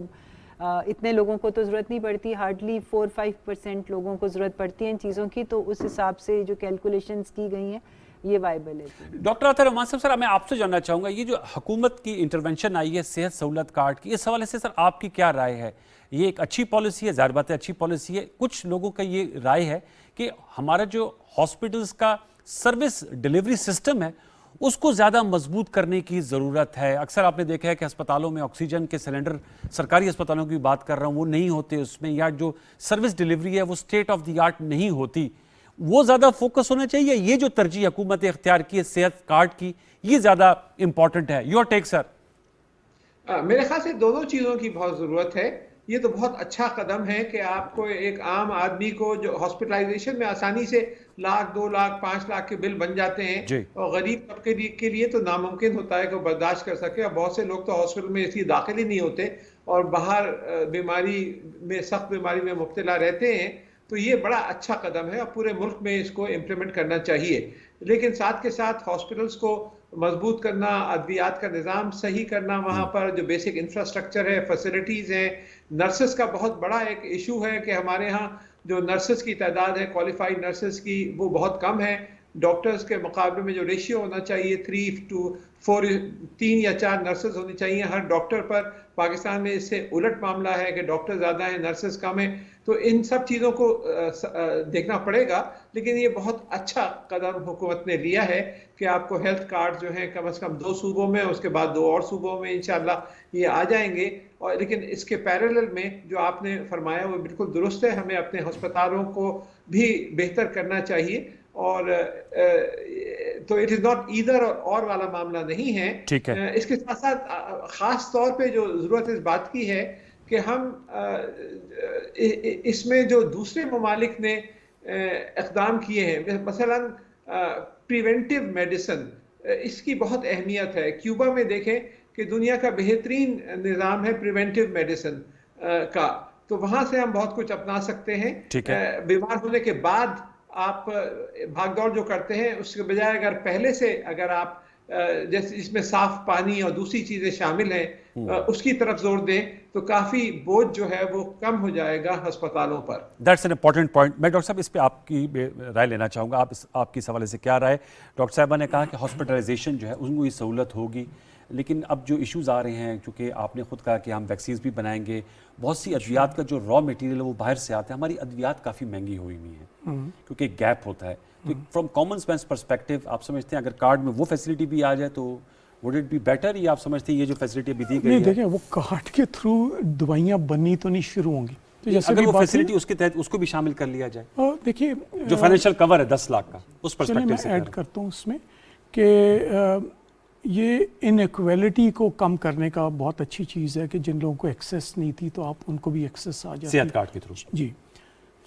اتنے لوگوں کو تو ضرورت نہیں پڑتی, ہارڈلی 4-5% لوگوں کو ضرورت پڑتی ہے ان چیزوں کی. تو اس حساب سے جو کیلکولیشنز کی گئی ہیں یہ وائبل ہے. ڈاکٹر عطا رحمان صاحب, سر میں آپ سے جاننا چاہوں گا یہ جو حکومت کی انٹرونشن آئی ہے صحت سہولت کارڈ کی, اس حوالے سے سر آپ کی کیا رائے ہے؟ یہ ایک اچھی پالیسی ہے, ظاہر بات ہے اچھی پالیسی ہے. کچھ لوگوں کا یہ رائے ہے کہ ہمارا جو ہاسپٹلس کا سروس ڈیلیوری سسٹم ہے اس کو زیادہ مضبوط کرنے کی ضرورت ہے. اکثر آپ نے دیکھا ہے کہ ہسپتالوں میں آکسیجن کے سلنڈر, سرکاری ہسپتالوں کی بات کر رہا ہوں, وہ نہیں ہوتے اس میں, یا جو سروس ڈیلیوری ہے وہ اسٹیٹ آف دی آرٹ نہیں ہوتی. وہ زیادہ فوکس ہونا چاہیے, یہ جو ترجیح حکومت اختیار کی ہے صحت کارڈ کی, یہ زیادہ امپورٹنٹ ہے؟ یور ٹیک سر. میرے خیال سے دونوں چیزوں کی بہت ضرورت ہے. یہ تو بہت اچھا قدم ہے کہ آپ کو ایک عام آدمی کو جو ہاسپٹلائزیشن میں آسانی سے 1 لاکھ 2 لاکھ 5 لاکھ کے بل بن جاتے ہیں, اور غریب طبقے کے لیے تو ناممکن ہوتا ہے کہ وہ برداشت کر سکے. اور بہت سے لوگ تو ہاسپٹل میں اس لیے داخل ہی نہیں ہوتے اور باہر بیماری میں, سخت بیماری میں مبتلا رہتے ہیں. تو یہ بڑا اچھا قدم ہے اور پورے ملک میں اس کو امپلیمنٹ کرنا چاہیے. لیکن ساتھ کے ساتھ ہاسپٹلس کو مضبوط کرنا, ادویات کا نظام صحیح کرنا, وہاں پر جو بیسک انفراسٹرکچر ہے, فیسلٹیز ہیں. نرسز کا بہت بڑا ایک ایشو ہے کہ ہمارے ہاں جو نرسز کی تعداد ہے, کوالیفائڈ نرسز کی, وہ بہت کم ہے. ڈاکٹرز کے مقابلے میں جو ریشیو ہونا چاہیے 3 یا 4 نرسز ہونی چاہیے ہر ڈاکٹر پر, پاکستان میں اس سے الٹ معاملہ ہے کہ ڈاکٹر زیادہ ہیں, نرسز کم ہیں. تو ان سب چیزوں کو دیکھنا پڑے گا. لیکن یہ بہت اچھا قدم حکومت نے لیا ہے کہ آپ کو ہیلتھ کارڈ جو ہیں کم از کم 2 صوبوں میں, اس کے بعد 2 اور صوبوں میں انشاءاللہ یہ آ جائیں گے. اور لیکن اس کے پیرالل میں جو آپ نے فرمایا وہ بالکل درست ہے, ہمیں اپنے ہسپتالوں کو بھی بہتر کرنا چاہیے. اور تو اٹ از ناٹ ایدر اور والا معاملہ نہیں ہے. اس کے ساتھ ساتھ خاص طور پہ جو ضرورت اس بات کی ہے کہ ہم اس میں جو دوسرے ممالک نے اقدام کیے ہیں, مثلا پریونٹیو میڈیسن, اس کی بہت اہمیت ہے. کیوبا میں دیکھیں کہ دنیا کا بہترین نظام ہے پریونٹیو میڈیسن کا, تو وہاں سے ہم بہت کچھ اپنا سکتے ہیں. بیمار ہونے کے بعد آپ بھاگ دوڑ جو کرتے ہیں اس کے بجائے اگر پہلے سے اگر آپ جیسے اس میں صاف پانی اور دوسری چیزیں شامل ہیں اس کی طرف زور دیں تو کافی بوجھ جو ہے وہ کم ہو جائے گا ہسپتالوں پر. That's an important point. میں ڈاکٹر صاحب اس پہ آپ کی رائے لینا چاہوں گا. آپ کی اس حوالے سے کیا رائے؟ ڈاکٹر صاحبہ نے کہا کہ ہاسپٹلائزیشن جو ہے اس کو یہ سہولت ہوگی, لیکن اب جو ایشوز آ رہے ہیں, چونکہ آپ نے خود کہا کہ ہم ویکسینز بھی بنائیں گے, بہت سی ادویات کا جو را میٹیریل ہے وہ باہر سے آتا ہے. ہماری ادویات کافی مہنگی ہوئی ہوئی ہیں کیونکہ ایک گیپ ہوتا ہے. تو فرام کامن مینس پرسپیکٹیو آپ سمجھتے ہیں اگر کارڈ میں وہ فیسلٹی بھی آ جائے تو وڈ اٹ بی بیٹر, یا آپ سمجھتے ہیں یہ جو فیسلٹی ابھی دی گئی ہے؟ نہیں دیکھیں, وہ کارڈ کے تھرو دوائیاں بننی تو نہیں شروع ہوں گی, تو جیسے اگر وہ فیسلٹی اس کے تحت اس کو بھی شامل کر لیا جائے. اور دیکھیے جو فائنینشیل کور ہے 10 لاکھ کا, اس پرسپیکٹیو سے میں ایڈ کرتا ہوں اس میں کہ یہ ان ایکویلٹی کو کم کرنے کا بہت اچھی چیز ہے کہ جن لوگوں کو ایکسیس نہیں تھی تو آپ ان کو بھی ایکسیس آ جاتی ہے صحت کارڈ کے تھرو. جی,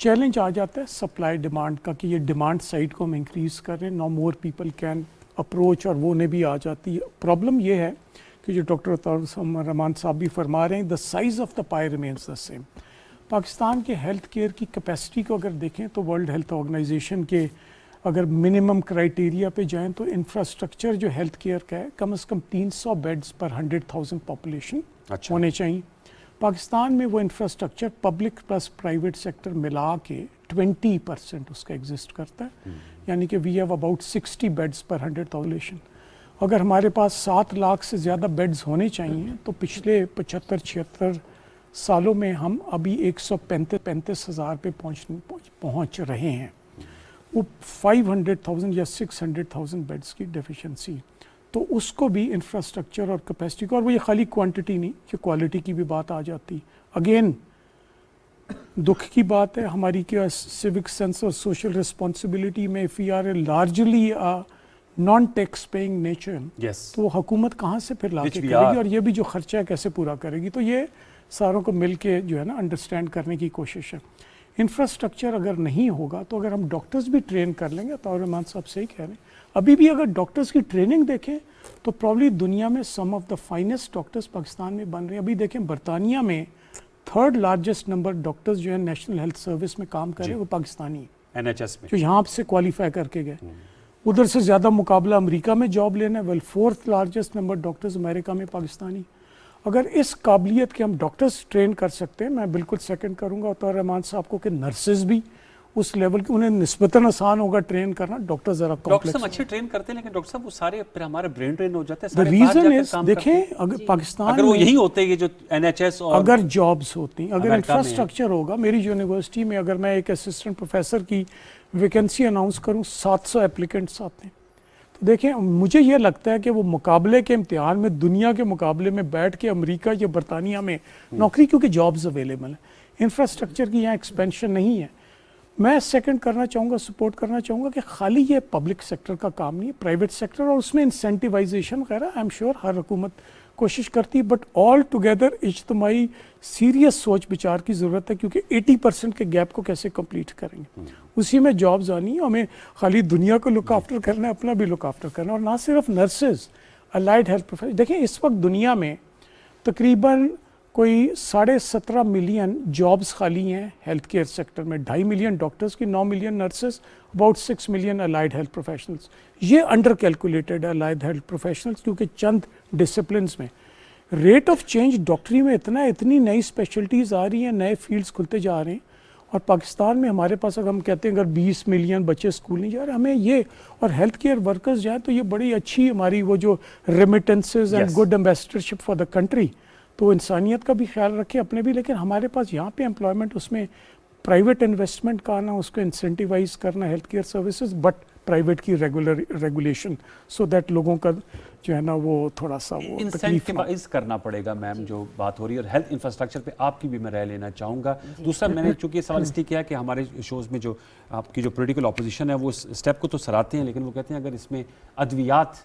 چیلنج آ جاتا ہے سپلائی ڈیمانڈ کا کہ یہ ڈیمانڈ سائڈ کو ہم انکریز کر رہے ہیں, نو مور پیپل کین اپروچ, اور وہ بھی آ جاتی ہے. پرابلم یہ ہے کہ جو ڈاکٹر عطا رحمان صاحب بھی فرما رہے ہیں, the size of the pi remains the same. Pakistan کے ہیلتھ کیئر کی کیپیسٹی کو اگر دیکھیں تو ورلڈ ہیلتھ آرگنائزیشن کے اگر منیمم کرائیٹیریا پہ جائیں تو انفراسٹرکچر جو ہیلتھ کیئر کا ہے کم از کم 300 بیڈز پر 100,000 پاپولیشن ہونے چاہیے. پاکستان میں وہ infrastructure public plus private sector ملا کے 20% اس کا ایگزسٹ کرتا ہے, یعنی کہ وی ہیو اباؤٹ 60 بیڈز پر 100 پاپولیشن. اگر ہمارے پاس 7 لاکھ سے زیادہ بیڈز ہونے چاہیے تو پچھلے 75-76 سالوں میں ہم ابھی 135,000 پہ پہنچ رہے ہیں. وہ 500,000 یا 600,000 بیڈس کی ڈیفیشنسی. تو اس کو بھی انفراسٹرکچر اور کیپیسٹی کو, اور وہ یہ خالی کوانٹٹی نہیں کہ کوالٹی کی بھی بات آ جاتی. اگین دکھ کی بات ہے ہماری کیا سیوک سینس اور سوشل رسپانسبلٹی میں if we are largely non tax paying nature, تو وہ حکومت کہاں سے پھر لا کے کرے گی, اور یہ بھی جو خرچہ ہے کیسے پورا کرے گی. تو یہ ساروں کو مل کے جو ہے نا انڈرسٹینڈ کرنے کی کوشش ہے. انفراسٹرکچر اگر نہیں ہوگا تو اگر ہم ڈاکٹرز بھی ٹرین کر لیں گے, تو رحمان صاحب صحیح کہہ رہے ہیں, ابھی بھی اگر ڈاکٹرز کی ٹریننگ دیکھیں تو پرابلی دنیا میں some of the finest doctors Pakistan میں بن رہے ہیں. ابھی دیکھیں برطانیہ میں 3rd لارجسٹ نمبر ڈاکٹرز جو ہیں نیشنل ہیلتھ سروس میں کام کر رہے ہیں وہ پاکستانی ہیں, NHS میں, جو یہاں سے کوالیفائی کر کے گئے. ادھر سے زیادہ مقابلہ امریکہ میں جاب لینا ہے, 4th لارجسٹ نمبر ڈاکٹرز امریکہ میں پاکستانی. اگر اس قابلیت کے ہم ڈاکٹرز ٹرین کر سکتے ہیں, میں بالکل سیکنڈ کروں گا طاہر رحمان صاحب کو کہ نرسز بھی اس لیول کی, انہیں نسبتاً آسان ہوگا ٹرین کرنا. ڈاکٹر ذرا ڈاکٹر صاحب اچھے ٹرین کرتے ہیں لیکن ڈاکٹر صاحب وہ سارے پھر ہمارے برین ڈرین ہو جاتے ہیں. ریزن از دیکھیں اگر پاکستان اگر وہ یہی ہوتے یہ جو NHS اور اگر جابس ہوتی, اگر انفراسٹرکچر ہوگا. میری یونیورسٹی میں اگر میں ایک اسسٹنٹ پروفیسر کی ویکنسی اناؤنس کروں 700 اپلیکنٹس آتے ہیں, تو دیکھیں مجھے یہ لگتا ہے کہ وہ مقابلے کے امتحان میں دنیا کے مقابلے میں بیٹھ کے امریکہ یا برطانیہ میں نوکری, کیونکہ جابز اویلیبل ہیں, انفراسٹرکچر کی یہاں ایکسپینشن نہیں ہے. میں سیکنڈ کرنا چاہوں گا, سپورٹ کرنا چاہوں گا کہ خالی یہ پبلک سیکٹر کا کام نہیں ہے, پرائیویٹ سیکٹر, اور اس میں انسینٹیوائزیشن وغیرہ آئی ایم شیور ہر حکومت کوشش کرتی ہے, بٹ آل ٹوگیدر اجتماعی سیریس سوچ بچار کی ضرورت ہے, کیونکہ 80% کے گیپ کو کیسے کمپلیٹ کریں گے. اسی میں جابز آنی ہے, ہمیں خالی دنیا کو لک آفٹر کرنا ہے, اپنا بھی لک آفٹر کرنا ہے. اور نہ صرف نرسز, الائڈ ہیلتھ پروفیشنل. دیکھیں اس وقت دنیا میں تقریباً کوئی 17.5 ملین جابز خالی ہیں ہیلتھ کیئر سیکٹر میں, 2.5 ملین ڈاکٹرز کی, 9 million nurses, about 6 million allied health professionals. یہ انڈر کیلکولیٹڈ ہے الائڈ ہیلتھ پروفیشنلز, کیونکہ چند ڈسپلنس میں ریٹ آف چینج ڈاکٹری میں اتنی نئی اسپیشلٹیز آ رہی ہیں, نئے فیلڈز کھلتے جا رہے ہیں. اور پاکستان میں ہمارے پاس اگر ہم کہتے ہیں اگر 20 ملین بچے اسکول نہیں جا رہے, ہمیں یہ اور ہیلتھ کیئر ورکرز جائیں تو یہ بڑی اچھی ہماری وہ جو remittances and good ambassadorship for the country, تو انسانیت کا بھی خیال رکھے اپنے بھی. لیکن ہمارے پاس یہاں پہ امپلائمنٹ, اس میں پرائیویٹ انویسٹمنٹ کا آنا, اس کو انسینٹیوائز کرنا health care services, but private کی ریگولیشن, سو دیٹ لوگوں کا جو ہے نا وہ تھوڑا سا وہ انسینٹیوائز کرنا پڑے گا. میم جو بات ہو رہی ہے, اور ہیلتھ انفراسٹرکچر پہ آپ کی بھی میں رائے لینا چاہوں گا. دوسرا میں نے چونکہ سوال اس لیے کیا کہ ہمارے شوز میں جو آپ کی جو پولیٹیکل اپوزیشن ہے وہ اس اسٹیپ کو تو سراہتے ہیں, لیکن وہ کہتے ہیں اگر اس میں ادویات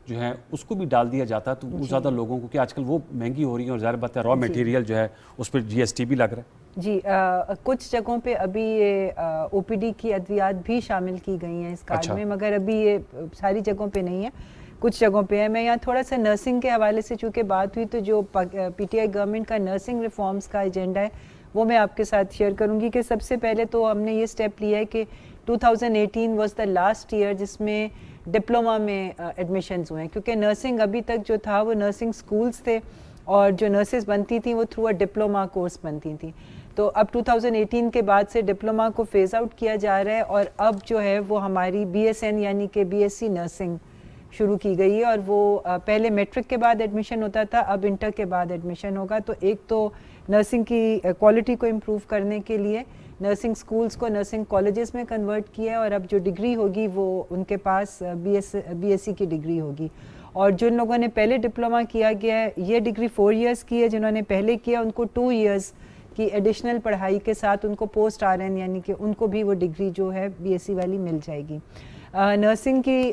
جو ہے اس کو بھی ڈال دیا جاتا تو وہ زیادہ لوگوں کو, کہ آج کل وہ مہنگی ہو رہی ہیں اور ظاہر بات ہے را میٹیریل جو ہے اس پہ GST بھی لگ رہا ہے. جی کچھ جگہوں پہ ابھی یہ OPD کی ادویات بھی شامل کی گئی ہیں اس کارڈ میں, مگر ابھی یہ ساری جگہوں پہ نہیں ہے, کچھ جگہوں پہ ہے. میں یہاں تھوڑا سا نرسنگ کے حوالے سے چونکہ بات ہوئی, تو جو PTI گورنمنٹ کا نرسنگ ریفارمز کا ایجنڈا ہے وہ میں آپ کے ساتھ شیئر کروں گی. کہ سب سے پہلے تو ہم نے یہ سٹیپ لیا ہے کہ 2018 واز دا لاسٹ ایئر جس میں ڈپلوما میں ایڈمیشنز ہوئے ہیں, کیونکہ نرسنگ ابھی تک جو تھا وہ نرسنگ سکولز تھے, اور جو نرسز بنتی تھیں وہ تھرو ڈپلوما کورس بنتی تھیں. تو اب 2018 کے بعد سے ڈپلوما کو فیز آؤٹ کیا جا رہا ہے, اور اب جو ہے وہ ہماری BSN یعنی کہ BSc نرسنگ شروع کی گئی ہے. اور وہ پہلے میٹرک کے بعد ایڈمیشن ہوتا تھا, اب انٹر کے بعد ایڈمیشن ہوگا. تو ایک تو نرسنگ کی کوالٹی کو امپروو کرنے کے لیے نرسنگ سکولز کو نرسنگ کالجز میں کنورٹ کیا ہے, اور اب جو ڈگری ہوگی وہ ان کے پاس BSc کی ڈگری ہوگی. اور جن لوگوں نے پہلے ڈپلوما کیا گیا ہے, یہ ڈگری 4 ایئرس کی ہے, جنہوں نے پہلے کیا ان کو 2 ایئرس کی ایڈیشنل پڑھائی کے ساتھ ان کو پوسٹ RN یعنی کہ ان کو بھی وہ ڈگری جو ہے BSc والی مل جائے گی. نرسنگ کی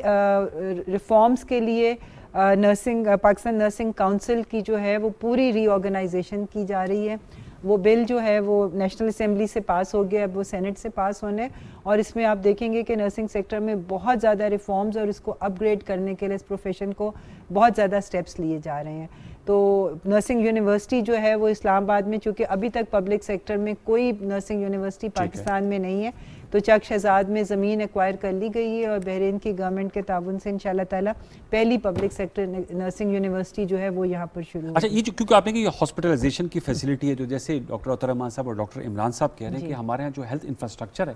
ریفارمز کے لیے پاکستان نرسنگ کونسل کی جو ہے وہ پوری ری آرگنائزیشن کی جا رہی ہے. وہ بل جو ہے وہ نیشنل اسمبلی سے پاس ہو گیا, اب وہ سینٹ سے پاس ہونے, اور اس میں آپ دیکھیں گے کہ نرسنگ سیکٹر میں بہت زیادہ ریفارمز اور اس کو اپ گریڈ کرنے کے لیے اس پروفیشن کو بہت زیادہ سٹیپس لیے جا رہے ہیں. تو نرسنگ یونیورسٹی جو ہے وہ اسلام آباد میں, چونکہ ابھی تک پبلک سیکٹر میں کوئی نرسنگ یونیورسٹی پاکستان میں نہیں ہے, تو چک شہزاد میں زمین ایکوائر کر لی گئی ہے, اور بحرین کی گورنمنٹ کے تعاون سے انشاءاللہ تعالی پہلی پبلک سیکٹر نرسنگ یونیورسٹی جو ہے وہ یہاں پر شروع. اچھا, یہ جو کیونکہ آپ نے کہ یہ ہاسپٹلائزیشن کی فیسلٹی ہے, جو جیسے ڈاکٹر عطا الرحمان صاحب اور ڈاکٹر عمران صاحب کہہ رہے ہیں کہ ہمارے یہاں جو ہیلتھ انفراسٹرکچر ہے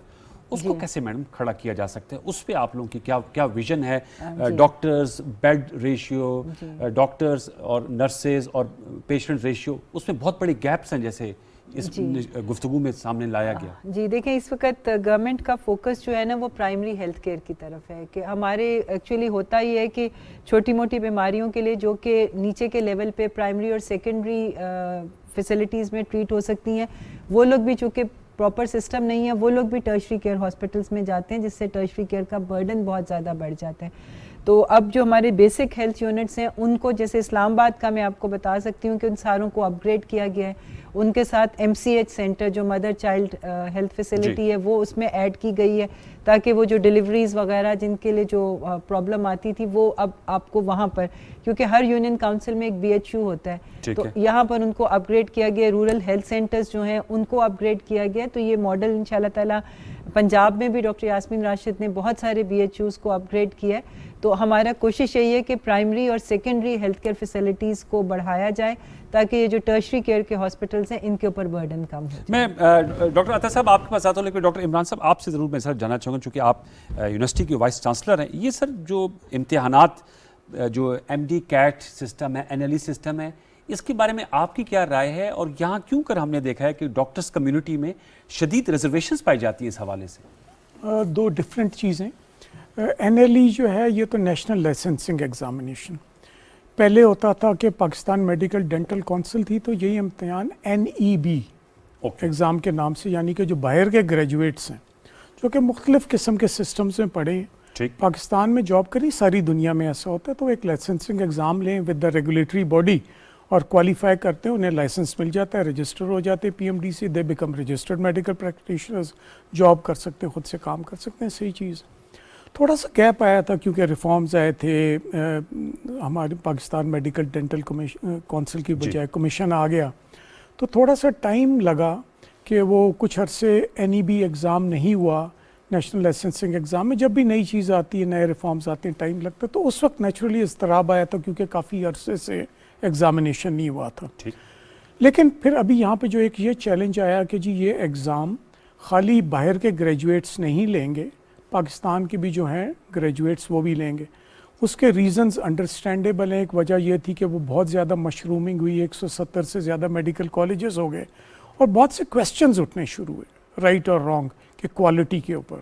اس کو کیسے میڈم کھڑا کیا جا سکتا ہے؟ اس پہ آپ لوگوں کی کیا ویژن ہے؟ ڈاکٹرز، بیڈ ریشیو، ڈاکٹرز اور نرسز اور پیشنٹ ریشیو، اس میں بہت بڑی گیپس ہیں جیسے اس گفتگو میں سامنے لایا گیا. جی دیکھیں، اس وقت گورنمنٹ کا فوکس جو ہے نا وہ پرائمری ہیلتھ کیئر کی طرف ہے، کہ ہمارے ایکچولی ہوتا ہی ہے کہ چھوٹی موٹی بیماریوں کے لیے جو کہ نیچے کے لیول پہ پرائمری اور سیکنڈری فیسلٹیز میں ٹریٹ ہو سکتی ہیں، وہ لوگ بھی چونکہ پراپر سسٹم نہیں ہے، وہ لوگ بھی ٹرشری کیئر ہاسپٹلس میں جاتے ہیں، جس سے ٹرشری کیئر کا برڈن بہت زیادہ بڑھ جاتا ہے. تو اب جو ہمارے بیسک ہیلتھ یونٹس ہیں ان کو، جیسے اسلام آباد کا میں آپ کو بتا سکتی ہوں کہ ان ساروں کو اپ گریڈ کیا گیا ہے. ان کے ساتھ MC H سینٹر جو مدر چائلڈ ہیلتھ فیسلٹی ہے وہ اس میں ایڈ کی گئی ہے، تاکہ وہ جو ڈیلیوریز وغیرہ جن کے لیے جو پرابلم آتی تھی وہ اب آپ کو وہاں پر، کیونکہ ہر یونین کاؤنسل میں ایک BHU ہوتا ہے، تو یہاں پر ان کو اپ گریڈ کیا گیا. رورل ہیلتھ سینٹرز جو ہیں ان کو اپ گریڈ کیا گیا. تو یہ ماڈل انشاءاللہ تعالیٰ پنجاب میں بھی ڈاکٹر یاسمین راشد نے بہت سارے BHUs کو اپ گریڈ کیا ہے. تو ہمارا کوشش یہی ہے کہ پرائمری اور سیکنڈری ہیلتھ کیئر فیسلٹیز کو بڑھایا جائے تاکہ یہ جو ٹرشری کیئر کے ہاسپٹلس ہیں ان کے اوپر برڈن کم ہو. میں ڈاکٹر عطا صاحب آپ کے پاس آتا ہوں، لیکن ڈاکٹر عمران صاحب آپ سے ضرور میں سر جاننا چاہوں گا، چونکہ آپ یونیورسٹی کے وائس چانسلر ہیں. یہ سر جو امتحانات، جو MD CAT سسٹم ہے، NLE سسٹم ہے، اس کے بارے میں آپ کی کیا رائے ہے؟ اور یہاں کیوں کر ہم نے دیکھا ہے کہ ڈاکٹرز کمیونٹی میں شدید ریزرویشنز پائی جاتی ہیں اس حوالے سے؟ دو ڈفرینٹ چیزیں. NLE جو ہے یہ تو نیشنل لائسنسنگ ایگزامینیشن، پہلے ہوتا تھا کہ پاکستان میڈیکل ڈینٹل کونسل تھی تو یہی امتحان NEB ایگزام کے نام سے، یعنی کہ جو باہر کے گریجویٹس ہیں جو کہ مختلف قسم کے سسٹمز میں پڑھے ہیں، پاکستان میں جاب کریں، ساری دنیا میں ایسا ہوتا ہے، تو ایک لائسنسنگ ایگزام لیں ود دا ریگولیٹری باڈی اور کوالیفائی کرتے ہیں، انہیں لائسنس مل جاتا ہے، رجسٹر ہو جاتے ہیں PMDC، they become registered medical practitioners, job کر سکتے ہیں، خود سے کام کر سکتے ہیں. صحیح چیز. تھوڑا سا گیپ آیا تھا کیونکہ ریفارمز آئے تھے، ہمارے پاکستان میڈیکل ڈینٹل کونسل کی بجائے کمیشن آ گیا، تو تھوڑا سا ٹائم لگا کہ وہ کچھ عرصے NEB ایگزام نہیں ہوا نیشنل لائسنسنگ ایگزام میں. جب بھی نئی چیز آتی ہے، نئے ریفارمز آتے ہیں، ٹائم لگتا ہے، تو اس وقت نیچرلی اضطراب آیا تھا کیونکہ کافی عرصے سے ایگزامینیشن نہیں ہوا تھا. لیکن پھر ابھی یہاں پہ جو ایک یہ چیلنج آیا کہ جی یہ ایگزام خالی باہر کے گریجویٹس نہیں لیں گے، پاکستان کے بھی جو ہیں گریجویٹس وہ بھی لیں گے. اس کے ریزنز انڈرسٹینڈیبل ہیں. ایک وجہ یہ تھی کہ وہ بہت زیادہ مشرومنگ ہوئی، 170 سے زیادہ میڈیکل کالجز ہو گئے اور بہت سے کویسچنز اٹھنے شروع ہوئے، رائٹ اور رانگ، کہ کوالٹی کے اوپر.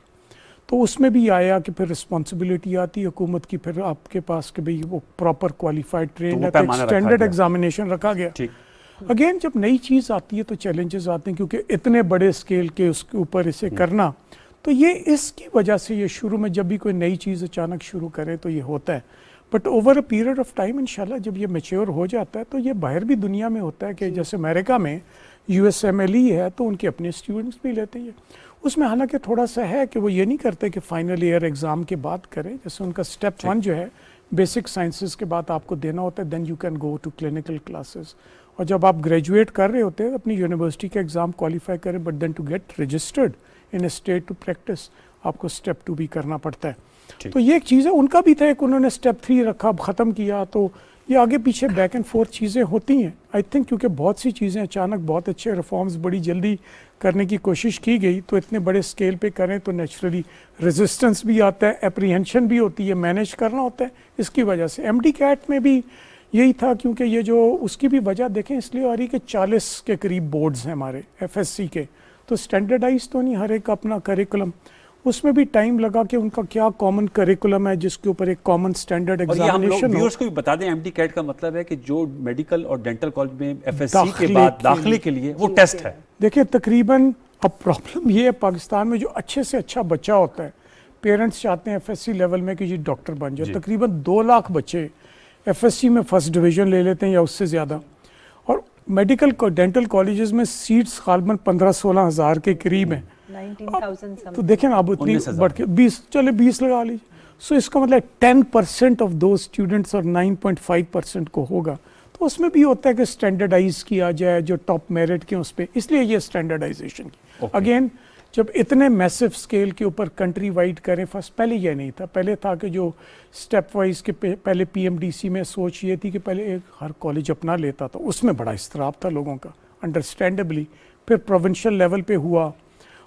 تو اس میں بھی آیا کہ پھر رسپانسبلٹی آتی حکومت کی، پھر آپ کے پاس کہ بھئی وہ پراپر کوالیفائڈ ٹرینڈ ہے، اسٹینڈرڈ ایگزامینیشن رکھا گیا. اگین جب نئی چیز آتی ہے تو چیلنجز آتے ہیں، کیونکہ اتنے بڑے اسکیل کے اس کے اوپر اسے کرنا، تو یہ اس کی وجہ سے یہ شروع میں جب بھی کوئی نئی چیز اچانک شروع کرے تو یہ ہوتا ہے. But over a period of time انشاءاللہ جب یہ میچور ہو جاتا ہے تو یہ باہر بھی دنیا میں ہوتا ہے کہ جیسے امریکہ میں USMLE ہے تو ان کے اپنے اسٹوڈنٹس بھی لیتے ہیں. اس میں حالانکہ تھوڑا سا ہے کہ وہ یہ نہیں کرتے کہ فائنل ایئر ایگزام کے بعد کریں، جیسے ان کا اسٹیپ 1 جو ہے بیسک سائنسز کے بعد آپ کو دینا ہوتا ہے، then you can go to clinical classes. اور جب آپ گریجویٹ کر رہے ہوتے ہیں اپنی یونیورسٹی کا ایگزام کوالیفائی کریں، but then to get registered in a state to practise آپ کو اسٹیپ 2 بھی کرنا پڑتا ہے. تو یہ ایک چیز ہے. ان کا بھی تھا ایک، انہوں نے اسٹیپ 3 رکھا، اب ختم کیا، تو یہ آگے پیچھے بیک اینڈ فورتھ چیزیں ہوتی ہیں. آئی تھنک کیونکہ بہت سی چیزیں اچانک بہت اچھے ریفارمز بڑی جلدی کرنے کی کوشش کی گئی، تو اتنے بڑے اسکیل پہ کریں تو نیچرلی ریزسٹنس بھی آتا ہے، اپریہنشن بھی ہوتی ہے، مینیج کرنا ہوتا ہے. اس کی وجہ سے MD CAT میں بھی یہی تھا، کیونکہ یہ جو اس کی بھی وجہ دیکھیں اس لیے آ رہی کہ 40 کے قریب بورڈز ہیں ہمارے FSC کے، تو اسٹینڈرڈائز تو نہیں ہر ایک کا اپنا کریکولم. اس میں بھی ٹائم لگا کہ ان کا کیا کامن کریکولم ہے جس کے اوپر ایک کامن اسٹینڈرڈ ایگزامینیشن ہو. ویورز کو بھی بتا دیں MD CAT کا مطلب ہے کہ جو میڈیکل اور ڈینٹل کالج میں FSC کے بعد داخلے کے لیے وہ ٹیسٹ ہے. دیکھیں تقریباً اب پرابلم یہ ہے پاکستان میں جو اچھے سے اچھا بچہ ہوتا ہے، پیرنٹس چاہتے ہیں FSC لیول میں کہ جی ڈاکٹر بن جائے. تقریباً 2 لاکھ بچے FSC میں فرسٹ ڈویژن لے لیتے ہیں یا اس سے زیادہ، اور میڈیکل ڈینٹل کالجز میں سیٹس غالباً 15-16 ہزار کے قریب ہیں. 19,000 تو دیکھیں نا اب اتنی بڑھ کے 20 لگا لیجیے. سو اس کا مطلب 10% آف دوز اسٹوڈنٹس اور 9.5% کو ہوگا. تو اس میں بھی ہوتا ہے کہ اسٹینڈرڈائز کیا جائے جو ٹاپ میرٹ کے اس پہ، اس لیے یہ اسٹینڈرڈائزیشن کی. اگین جب اتنے میسو اسکیل کے اوپر کنٹری وائڈ کریں، فرسٹ پہلے یہ نہیں تھا. پہلے تھا کہ جو اسٹیپ وائز کے پہلے PMDC میں سوچ یہ تھی کہ پہلے ایک ہر کالج اپنا لیتا تھا، اس میں بڑا اضطراب تھا لوگوں کا انڈرسٹینڈیبلی. پھر پروونشل لیول پہ ہوا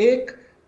1,